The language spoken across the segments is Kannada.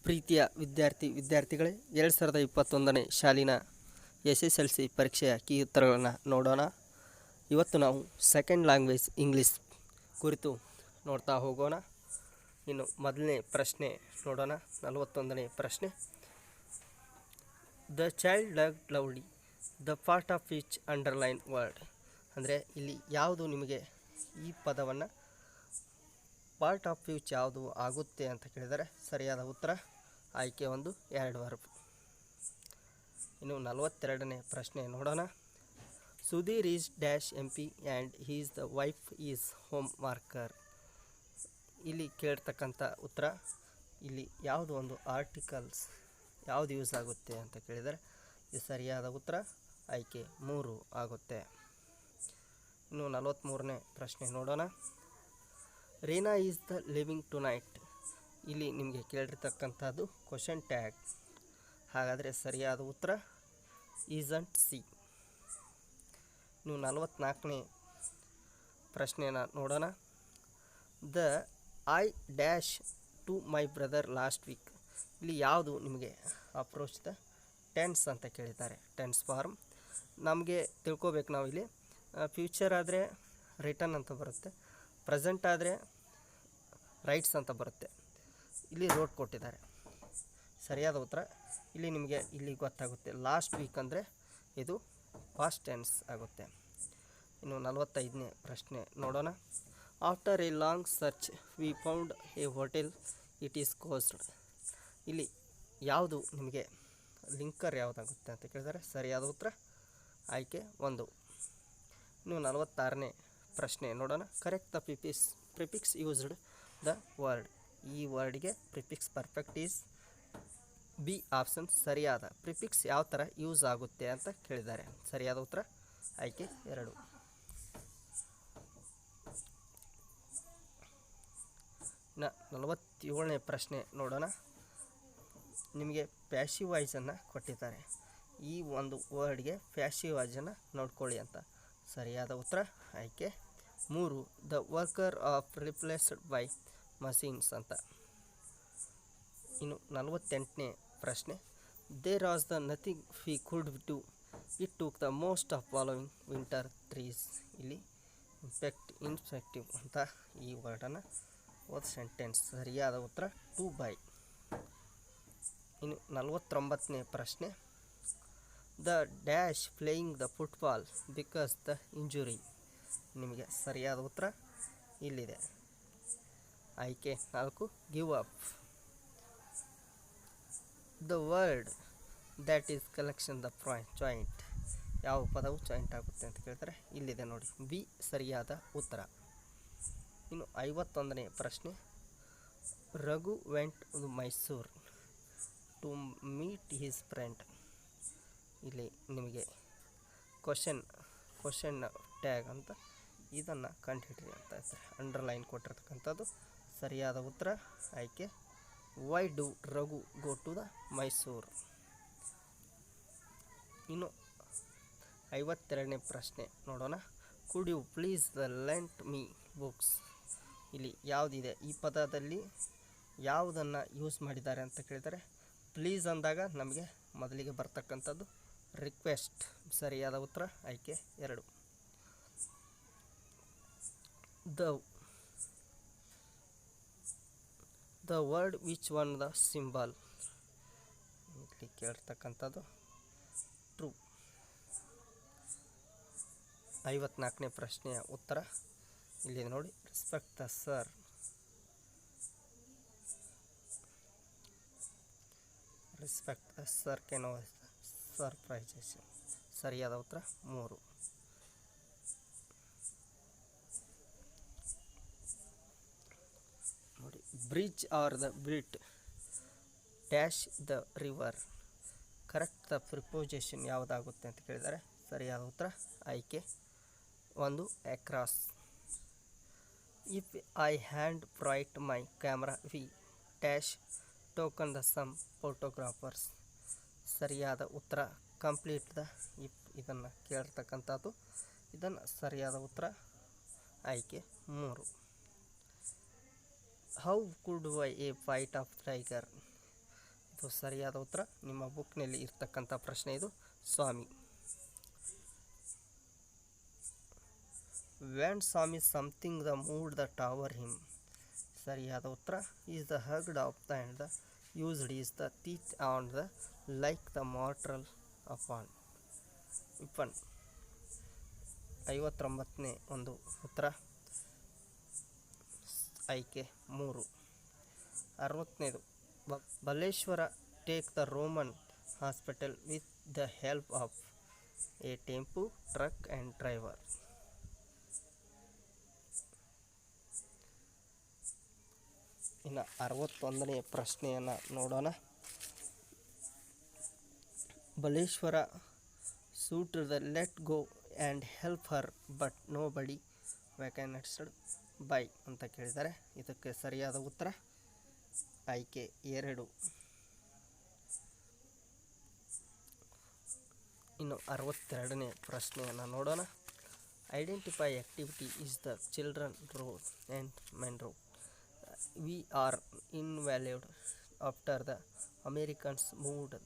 ಪ್ರೀತಿಯ ವಿದ್ಯಾರ್ಥಿಗಳೇ, 2021ನೇ ಸಾಲಿನ SSLC ಪರೀಕ್ಷೆಯ ಕೀ ಉತ್ತರಗಳನ್ನು ನೋಡೋಣ. ಇವತ್ತು ನಾವು ಸೆಕೆಂಡ್ ಲ್ಯಾಂಗ್ವೇಜ್ ಇಂಗ್ಲೀಷ್ ಕುರಿತು ನೋಡ್ತಾ ಹೋಗೋಣ. ಇನ್ನು ಮೊದಲನೇ ಪ್ರಶ್ನೆ ನೋಡೋಣ. 41ನೇ ಪ್ರಶ್ನೆ. The child lovely the part of which underline word. ಅಂದರೆ ಇಲ್ಲಿ ಯಾವುದು ನಿಮಗೆ ಈ ಪದವನ್ನು ಪಾರ್ಟ್ ಆಫ್ ವಿಚ್ ಯಾವುದು ಆಗುತ್ತೆ ಅಂತ ಕೇಳಿದರೆ ಸರಿಯಾದ ಉತ್ತರ ಆಯ್ಕೆ 1 2 ವರ್ಬ್. ಇನ್ನು 42ನೇ ಪ್ರಶ್ನೆ ನೋಡೋಣ. Sudhir is dash MP and his the wife is home worker. ಇಲ್ಲಿ ಕೇಳ್ತಕ್ಕಂಥ ಉತ್ತರ ಇಲ್ಲಿ ಯಾವುದು ಒಂದು ಆರ್ಟಿಕಲ್ಸ್ ಯಾವುದು ಯೂಸ್ ಆಗುತ್ತೆ ಅಂತ ಕೇಳಿದರೆ ಇದು ಸರಿಯಾದ ಉತ್ತರ ಆಯ್ಕೆ 3 ಆಗುತ್ತೆ. ಇನ್ನು 43ನೇ ಪ್ರಶ್ನೆ ನೋಡೋಣ. Reena is the living tonight. ಇಲ್ಲಿ ನಿಮಗೆ ಕೇಳಿರ್ತಕ್ಕಂಥದ್ದು ಕ್ವಶನ್ ಟ್ಯಾಗ್. ಹಾಗಾದರೆ ಸರಿಯಾದ ಉತ್ತರ ಈಸಂಟ್ ಸಿ. ಇನ್ನು 44ನೇ ಪ್ರಶ್ನೆನ ನೋಡೋಣ. The I dash to my brother last week. ಇಲ್ಲಿ ಯಾವುದು ನಿಮಗೆ ಅಪ್ರೋಚ್ ದ ಟೆನ್ಸ್ ಅಂತ ಕೇಳಿದ್ದಾರೆ. ಟೆನ್ಸ್ ಫಾರ್ಮ್ ನಮಗೆ ತಿಳ್ಕೊಬೇಕು. ನಾವು ಇಲ್ಲಿ ಫ್ಯೂಚರ್ ಆದರೆ ರಿಟರ್ನ್ ಅಂತ ಬರುತ್ತೆ, ಪ್ರೆಸೆಂಟ್ ಆದರೆ ರೈಟ್ಸ್ ಅಂತ ಬರುತ್ತೆ. ಇಲ್ಲಿ ರೋಟ್ ಕೊಟ್ಟಿದ್ದಾರೆ. ಸರಿಯಾದ ಉತ್ತರ ಇಲ್ಲಿ ನಿಮಗೆ ಇಲ್ಲಿ ಗೊತ್ತಾಗುತ್ತೆ. ಲಾಸ್ಟ್ ವೀಕ್ ಅಂದರೆ ಇದು ಪಾಸ್ಟ್ ಟೆನ್ಸ್ ಆಗುತ್ತೆ. ಇನ್ನು 45ನೇ ಪ್ರಶ್ನೆ ನೋಡೋಣ. After A long search we found A hotel it is closed. ಇಲ್ಲಿ ಯಾವುದು ನಿಮಗೆ ಲಿಂಕರ್ ಯಾವುದಾಗುತ್ತೆ ಅಂತ ಕೇಳಿದರೆ ಸರಿಯಾದ ಉತ್ತರ ಆಯ್ಕೆ 1. ಇನ್ನು 46ನೇ ಪ್ರಶ್ನೆ ನೋಡೋಣ. Correct the prefix used the word. ಈ ವರ್ಡ್ಗೆ prefix perfect is B option. ಸರಿಯಾದ ಪ್ರಿಫಿಕ್ಸ್ ಯಾವ ಥರ ಯೂಸ್ ಆಗುತ್ತೆ ಅಂತ ಕೇಳಿದ್ದಾರೆ. ಸರಿಯಾದ ಉತ್ತರ ಆಯ್ಕೆ 2. ಇನ್ನು 47ನೇ ಪ್ರಶ್ನೆ ನೋಡೋಣ. ನಿಮಗೆ ಪ್ಯಾಸಿವ್ ವಾಯ್ಸನ್ನು ಕೊಟ್ಟಿದ್ದಾರೆ. ಈ ಒಂದು ವರ್ಡ್ಗೆ ಪ್ಯಾಸಿವ್ ವಾಯ್ಸನ್ನು ನೋಡ್ಕೊಳ್ಳಿ ಅಂತ. ಸರಿಯಾದ ಉತ್ತರ ಆಯ್ಕೆ 3. The worker of replaced by machines ಅಂತ. ಇನ್ನು 48ನೇ ಪ್ರಶ್ನೆ. There was the nothing we could do it took the most of following winter trees. ಇಲ್ಲಿ ಇನ್ಫೆಕ್ಟಿವ್ ಅಂತ ಈ ವರ್ಡನ್ನು ಓದ್ ಸೆಂಟೆನ್ಸ್. ಸರಿಯಾದ ಉತ್ತರ 2 ಬೈ. ಇನ್ನು 49ನೇ ಪ್ರಶ್ನೆ. The dash playing the football because the injury. ನಿಮಗೆ ಸರಿಯಾದ ಉತ್ತರ ಇಲ್ಲಿದೆ ಆಯ್ಕೆ 4 give up. The word that is collection the joint. ಯಾವ ಪದವು ಜಾಯಿಂಟ್ ಆಗುತ್ತೆ ಅಂತ ಕೇಳ್ತಾರೆ ಇಲ್ಲಿದೆ ನೋಡಿ, ಬಿ ಸರಿಯಾದ ಉತ್ತರ. ಇನ್ನು 51ನೇ ಪ್ರಶ್ನೆ. Raghu went to Mysore to meet his friend. ಇಲ್ಲಿ ನಿಮಗೆ ಕ್ವಶನ್ ಟ್ಯಾಗ್ ಅಂತ ಇದನ್ನು ಕಂಡುಹಿಡಿರಿ ಅಂತ ಹೇಳ್ತಾರೆ. ಅಂಡರ್ಲೈನ್ ಕೊಟ್ಟಿರ್ತಕ್ಕಂಥದ್ದು ಸರಿಯಾದ ಉತ್ತರ ಆಯ್ಕೆ why do Raghu go to the Mysuru. ಇನ್ನು 52ನೇ ಪ್ರಶ್ನೆ ನೋಡೋಣ. Could you please the lent me books. ಇಲ್ಲಿ ಯಾವುದಿದೆ ಈ ಪದದಲ್ಲಿ ಯಾವುದನ್ನು ಯೂಸ್ ಮಾಡಿದ್ದಾರೆ ಅಂತ ಕೇಳಿದರೆ ಪ್ಲೀಸ್ ಅಂದಾಗ ನಮಗೆ ಮೊದಲಿಗೆ ಬರ್ತಕ್ಕಂಥದ್ದು ರಿಕ್ವೆಸ್ಟ್. ಸರಿಯಾದ ಉತ್ತರ ಆಯ್ಕೆ 2. The word which one the symbol. ಇಲ್ಲಿ ಕೇಳ್ತಕ್ಕಂಥದ್ದು ಟ್ರೂ. 54ನೇ ಪ್ರಶ್ನೆಯ ಉತ್ತರ ಇಲ್ಲಿ ನೋಡಿ. Respect the sir. Respect the sir can surprises. ಸರಿಯಾದ ಉತ್ತರ 3. ನೋಡಿ. Bridge are the built dash the river. Correct the preposition ಯಾವುದಾಗುತ್ತೆ ಅಂತ ಕೇಳಿದ್ದಾರೆ. ಸರಿಯಾದ ಉತ್ತರ ಆಯ್ಕೆ 1 across. If I hand bright my camera we dash taken the some photographers. ಸರಿಯಾದ ಉತ್ತರ ಕಂಪ್ಲೀಟ್ ದ ಇಫ್. ಇದನ್ನು ಕೇಳಿರ್ತಕ್ಕಂಥದ್ದು ಇದನ್ನು ಸರಿಯಾದ ಉತ್ತರ ಆಯ್ಕೆ 3. How could why a fight of tiger. ಇದು ಸರಿಯಾದ ಉತ್ತರ. ನಿಮ್ಮ ಬುಕ್ನಲ್ಲಿ ಇರ್ತಕ್ಕಂಥ ಪ್ರಶ್ನೆ ಇದು ಸ್ವಾಮಿ. When Swami something the mood the tower him. ಸರಿಯಾದ ಉತ್ತರ. Is the hugged of the and the used is the teeth on the like the mortal upon weapon. 59ನೇ ಒಂದು ಉತ್ತರ ಆಯ್ಕೆ 3. 60ನೇದು Baleshwar take the Roman hospital with the help of a tempo truck and driver. ಇನ್ನು 61ನೇ ಪ್ರಶ್ನೆಯನ್ನು ನೋಡೋಣ. Baleshwar suit the let go and help her but nobody ವ್ಯಾಕನೆಟ್ಸ್ಡ್ ಬೈ ಅಂತ ಕೇಳಿದ್ದಾರೆ. ಇದಕ್ಕೆ ಸರಿಯಾದ ಉತ್ತರ ಆಯ್ಕೆ 2. ಇನ್ನು 62ನೇ ಪ್ರಶ್ನೆಯನ್ನು ನೋಡೋಣ. Identify activity is the children road and men road. We are involved after the Americans moved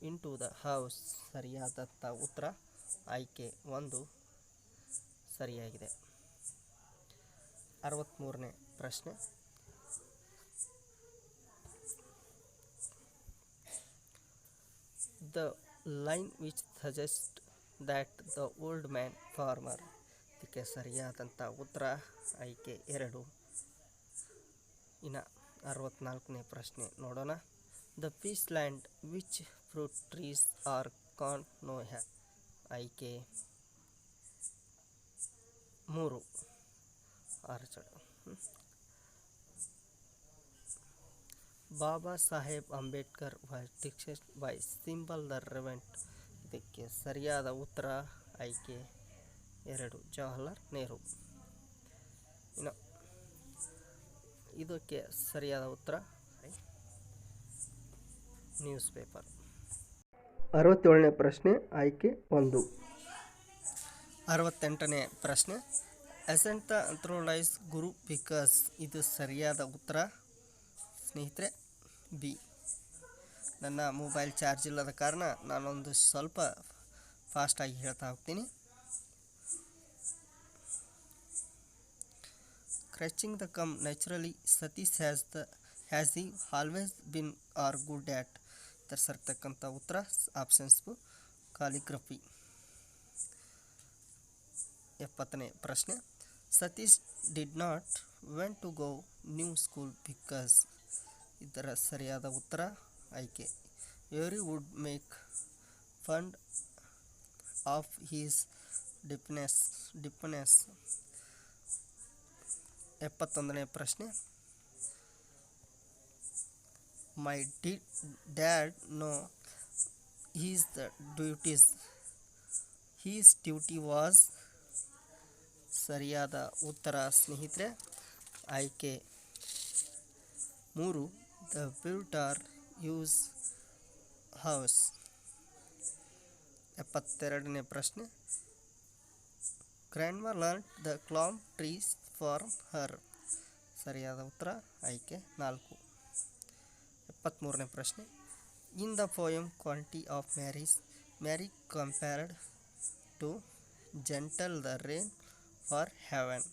in to the house. ಸರಿಯಾದಂಥ ಉತ್ತರ ಆಯ್ಕೆ 1 ಸರಿಯಾಗಿದೆ. 63ನೇ ಪ್ರಶ್ನೆ. The line which suggest that the old man farmer. ಇದಕ್ಕೆ ಸರಿಯಾದಂಥ ಉತ್ತರ ಆಯ್ಕೆ 2. ಇನ್ನು 64ನೇ ಪ್ರಶ್ನೆ ನೋಡೋಣ. The piece land which fruit trees are ಕಾನ್ ನೋ ಹ್ಯಾ. ಆಯ್ಕೆ 3 orchard. Baba Saheb Ambedkar was discussed by symbol the ರೆವೆಂಟ್. ಇದಕ್ಕೆ ಸರಿಯಾದ ಉತ್ತರ ಆಯ್ಕೆ 2 ಜವಾಹರ್ಲಾಲ್ ನೆಹರು. ಇನ್ನು ಇದಕ್ಕೆ ಸರಿಯಾದ ಉತ್ತರ ನ್ಯೂಸ್ ಪೇಪರ್. 67ನೇ ಪ್ರಶ್ನೆ ಆಯ್ಕೆ 1. 68ನೇ ಪ್ರಶ್ನೆ. ಅಸೆಂಟ್ ದ ಅಂಥ್ರೋಲೈಸ್ ಗುರು ಬಿಕಾಸ್. ಇದು ಸರಿಯಾದ ಉತ್ತರ ಸ್ನೇಹಿತರೆ ಬಿ. ನನ್ನ ಮೊಬೈಲ್ ಚಾರ್ಜ್ ಇಲ್ಲದ ಕಾರಣ ನಾನೊಂದು ಸ್ವಲ್ಪ ಫಾಸ್ಟಾಗಿ ಹೇಳ್ತಾ ಹೋಗ್ತೀನಿ. Crouching the come naturally Satish has he always been are good at. ತರಿಸಿರ್ತಕ್ಕಂಥ ಉತ್ತರ ಆಪ್ಷನ್ಸ್ ಕಾಲಿಗ್ರಫಿ. 70ನೇ ಪ್ರಶ್ನೆ. Satish did not went to go new school because. ಇದರ ಸರಿಯಾದ ಉತ್ತರ ಆಯ್ಕೆ every would make fund of his deafness. 71ನೇ ಪ್ರಶ್ನೆ. My dad know his the duties. His duty was. ಸರಿಯಾದ ಉತ್ತರ ಸ್ನೇಹಿತರೆ ಆಯ್ಕೆ 3 ದ ಬಿಲ್ಟರ್ ಯೂಸ್ ಹೌಸ್. 72ನೇ ಪ್ರಶ್ನೆ. Grandma learn the climb trees form ಹರ್. ಸರಿಯಾದ ಉತ್ತರ ಆಯ್ಕೆ 4. 73ನೇ ಪ್ರಶ್ನೆ. In the poem quantity of Mary compared to gentle the rain for heaven.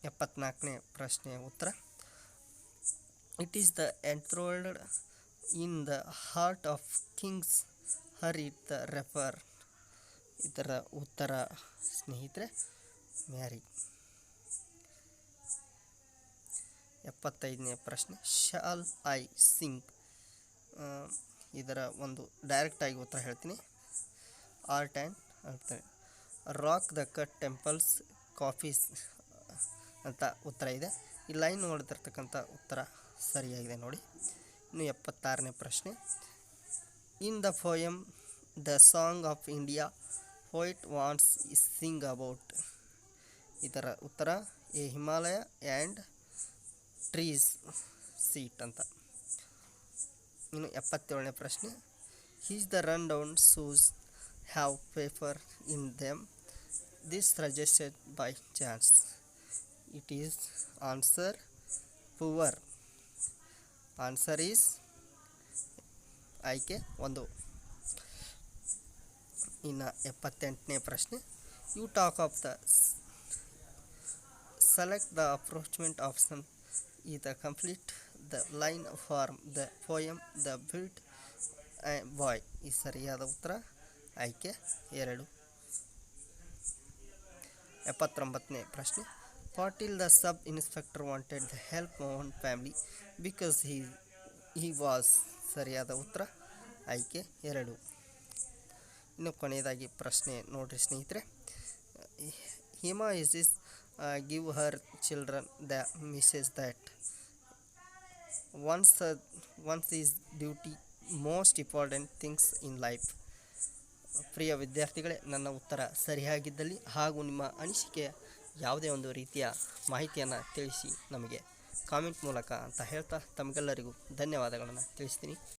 74ನೇ ಪ್ರಶ್ನೆಯ ಉತ್ತರ. It is the enthralled in the heart of kings her it the refer. ಇದರ ಉತ್ತರ ಸ್ನೇಹಿತರೆ ಮ್ಯಾರಿ. 75ನೇ ಪ್ರಶ್ನೆ. Shall I sing. ಇದರ ಒಂದು ಡೈರೆಕ್ಟಾಗಿ ಉತ್ತರ ಹೇಳ್ತೀನಿ. ಆರ್ಟ್ ಆ್ಯಂಡ್ ಹೇಳ್ತೇನೆ. Rock the cut temples coffees ಅಂತ ಉತ್ತರ ಇದೆ. ಈ ಲೈನ್ ನೋಡ್ತಿರ್ತಕ್ಕಂಥ ಉತ್ತರ ಸರಿಯಾಗಿದೆ ನೋಡಿ. ಇನ್ನು 76ನೇ ಪ್ರಶ್ನೆ. In the poem the song of India poet wants sing about. ಇದರ ಉತ್ತರ a Himalaya and trees seat ಅಂತ. ಇನ್ನು 77ನೇ ಪ್ರಶ್ನೆ. Is the run down shoes have paper in them. This suggested by chance. It is answer poor. Answer is ಆಯ್ಕೆ 1. ಇನ್ನು 78ನೇ ಪ್ರಶ್ನೆ. You talk of the select the approachment option ಈ the complete the line from the poem the built boy. ಈ ಸರಿಯಾದ ಉತ್ತರ ಆಯ್ಕೆ 2. 79ನೇ ಪ್ರಶ್ನೆ. Patil the sub inspector wanted the help Mohan family because he was. ಸರಿಯಾದ ಉತ್ತರ ಆಯ್ಕೆ 2. ಇನ್ನು ಕೊನೆಯದಾಗಿ ಪ್ರಶ್ನೆ ನೋಡ್ರಿ ಸ್ನೇಹಿತರೆ. Hima is give her children the message that one's is duty most important things in life. ಪ್ರಿಯ ವಿದ್ಯಾರ್ಥಿಗಳೇ, ನನ್ನ ಉತ್ತರ ಸರಿಯಾಗಿದ್ದಲ್ಲಿ ಹಾಗೂ ನಿಮ್ಮ ಅನಿಸಿಕೆಯ ಯಾವುದೇ ಒಂದು ರೀತಿಯ ಮಾಹಿತಿಯನ್ನು ತಿಳಿಸಿ ನಮಗೆ ಕಾಮೆಂಟ್ ಮೂಲಕ ಅಂತ ಹೇಳ್ತಾ ತಮಗೆಲ್ಲರಿಗೂ ಧನ್ಯವಾದಗಳನ್ನು ತಿಳಿಸ್ತೀನಿ.